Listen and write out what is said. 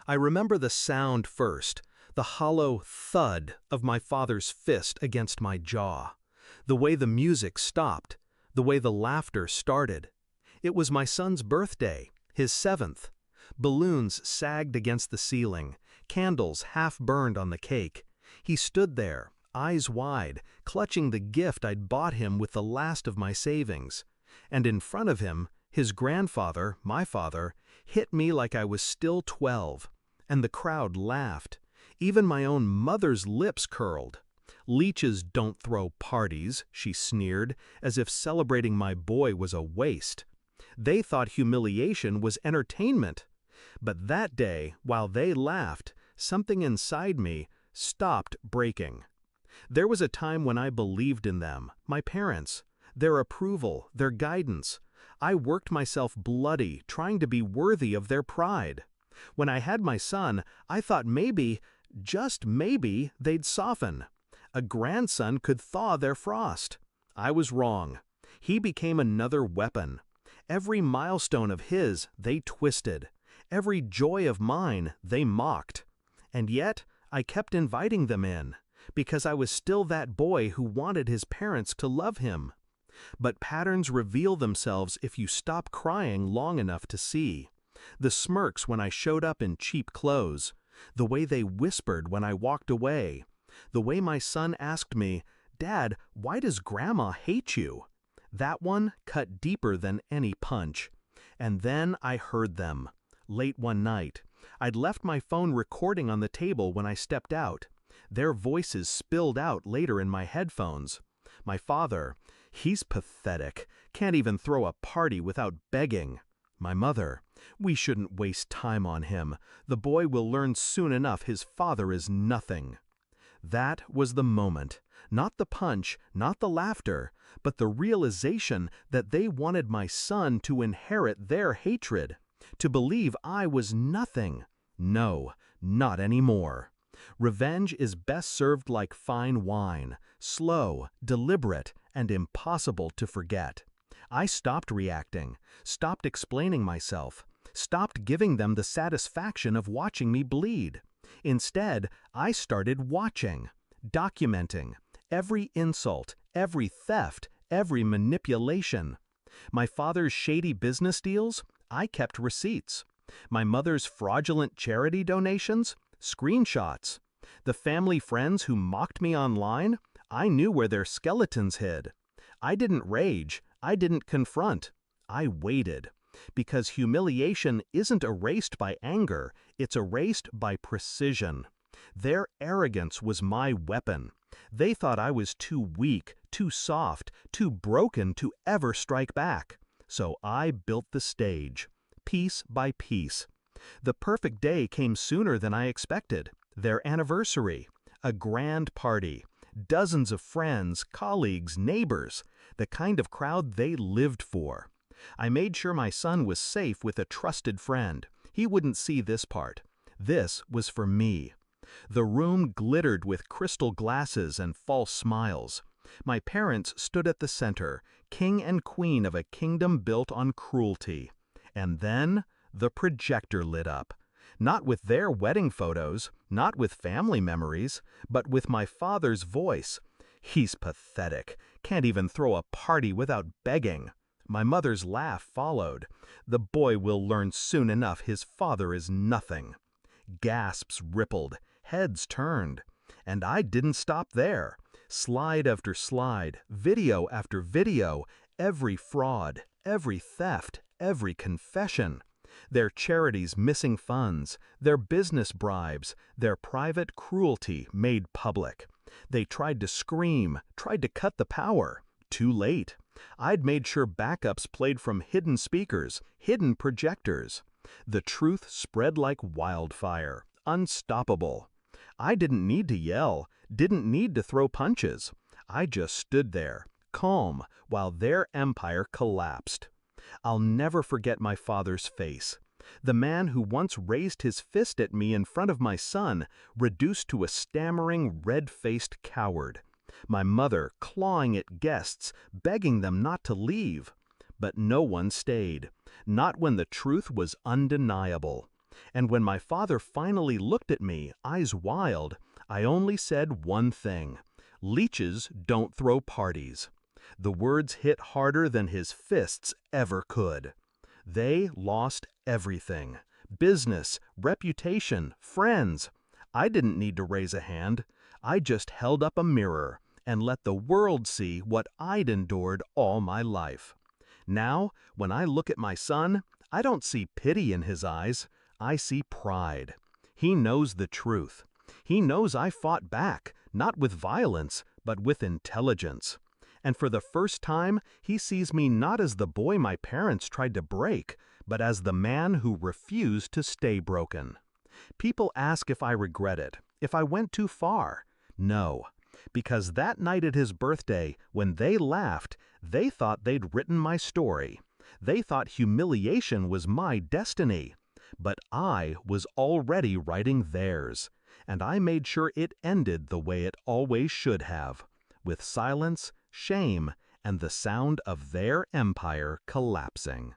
I remember the sound first, the hollow thud of my father's fist against my jaw, the way the music stopped, the way the laughter started. It was my son's birthday, his 7th. Balloons sagged against the ceiling, candles half burned on the cake. He stood there, eyes wide, clutching the gift I'd bought him with the last of my savings. And in front of him, his grandfather, my father, hit me like I was still 12. And the crowd laughed. Even my own mother's lips curled. "Leeches don't throw parties," she sneered, as if celebrating my boy was a waste. They thought humiliation was entertainment. But that day, while they laughed, something inside me stopped breaking. There was a time when I believed in them, my parents, their approval, their guidance. I worked myself bloody, trying to be worthy of their pride. When I had my son, I thought maybe, just maybe, they'd soften. A grandson could thaw their frost. I was wrong. He became another weapon. Every milestone of his, they twisted. Every joy of mine, they mocked. And yet, I kept inviting them in, because I was still that boy who wanted his parents to love him. But patterns reveal themselves if you stop crying long enough to see. The smirks when I showed up in cheap clothes, the way they whispered when I walked away, the way my son asked me, "Dad, why does Grandma hate you?" That one cut deeper than any punch. And then I heard them. Late one night, I'd left my phone recording on the table when I stepped out. Their voices spilled out later in my headphones. My father, "He's pathetic, can't even throw a party without begging." My mother, "We shouldn't waste time on him. The boy will learn soon enough his father is nothing." That was the moment. Not the punch, not the laughter, but the realization that they wanted my son to inherit their hatred, to believe I was nothing. No, not anymore. Revenge is best served like fine wine, slow, deliberate, and impossible to forget. I stopped reacting, stopped explaining myself, stopped giving them the satisfaction of watching me bleed. Instead, I started watching, documenting every insult, every theft, every manipulation. My father's shady business deals, I kept receipts. My mother's fraudulent charity donations, screenshots. The family friends who mocked me online, I knew where their skeletons hid. I didn't rage, I didn't confront. I waited. Because humiliation isn't erased by anger, it's erased by precision. Their arrogance was my weapon. They thought I was too weak, too soft, too broken to ever strike back. So I built the stage, piece by piece. The perfect day came sooner than I expected. Their anniversary, a grand party, dozens of friends, colleagues, neighbors, the kind of crowd they lived for. I made sure my son was safe with a trusted friend. He wouldn't see this part. This was for me. The room glittered with crystal glasses and false smiles. My parents stood at the center, king and queen of a kingdom built on cruelty. And then the projector lit up. Not with their wedding photos, not with family memories, but with my father's voice. "He's pathetic, can't even throw a party without begging." My mother's laugh followed. "The boy will learn soon enough his father is nothing." Gasps rippled, heads turned. And I didn't stop there. Slide after slide, video after video, every fraud, every theft, every confession. Their charities missing funds, their business bribes, their private cruelty made public. They tried to scream, tried to cut the power. Too late. I'd made sure backups played from hidden speakers, hidden projectors. The truth spread like wildfire, unstoppable. I didn't need to yell, didn't need to throw punches. I just stood there, calm, while their empire collapsed. I'll never forget my father's face. The man who once raised his fist at me in front of my son, reduced to a stammering, red-faced coward. My mother clawing at guests, begging them not to leave. But no one stayed, not when the truth was undeniable. And when my father finally looked at me, eyes wild, I only said one thing: "Leeches don't throw parties." The words hit harder than his fists ever could. They lost everything: business, reputation, friends. I didn't need to raise a hand. I just held up a mirror and let the world see what I'd endured all my life. Now, when I look at my son, I don't see pity in his eyes. I see pride. He knows the truth. He knows I fought back, not with violence, but with intelligence. And for the first time, he sees me not as the boy my parents tried to break, but as the man who refused to stay broken. People ask if I regret it, if I went too far. No, because that night at his birthday, when they laughed, they thought they'd written my story. They thought humiliation was my destiny. But I was already writing theirs, and I made sure it ended the way it always should have, with silence, shame, and the sound of their empire collapsing.